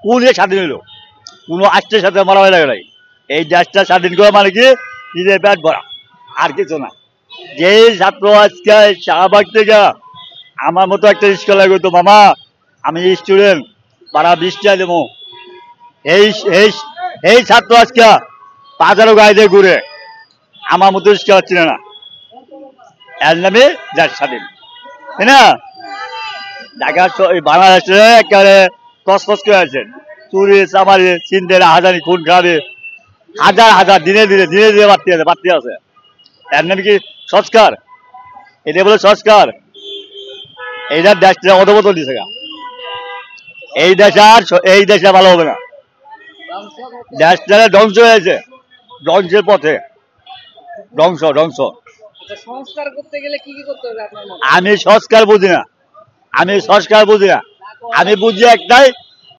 কোন স্বাধীন হইলো? কোনো আষ্টের সাথে মারামারি লাগে নাই। এই দেশটা স্বাধীন করা মানে কি নিজের পেট ভরা, আর কিছু না। যে ছাত্র আজকে শাহবাগ থেকে আমার মতো একটা স্কুল লাগবে তো মামা, আমি স্টুডেন্ট, পাড়া 20 টাকা দেবো। এই এই এই ছাত্র আজকে বাজারও গায়ে দিয়ে ঘুরে, আমার মতো স্কুল হচ্ছে না। এর নামে দেশ স্বাধীন, তাই না? ঢাকা বাংলাদেশে একেবারে তসতস করে আছে, চুরি চামারি চিন্তা হাজারি খুন খাবে, হাজার হাজার দিনে দিনে দিনে দিনে বাড়তে আছে। এর নামে কি সংস্কার? এটা বলে সংস্কার? এইটা দেশটা অধবতল দিছে। এই দেশে ভালো হবে না, দেশটা ধ্বংস হয়েছে, ধ্বংসের পথে, ধ্বংস ধ্বংস। সংস্কার করতে গেলে কি কি করতে হবে আপনার মতে? আমি সংস্কার বুঝি না, আমি সংস্কার বুঝি না। আমি বুঝি একটাই,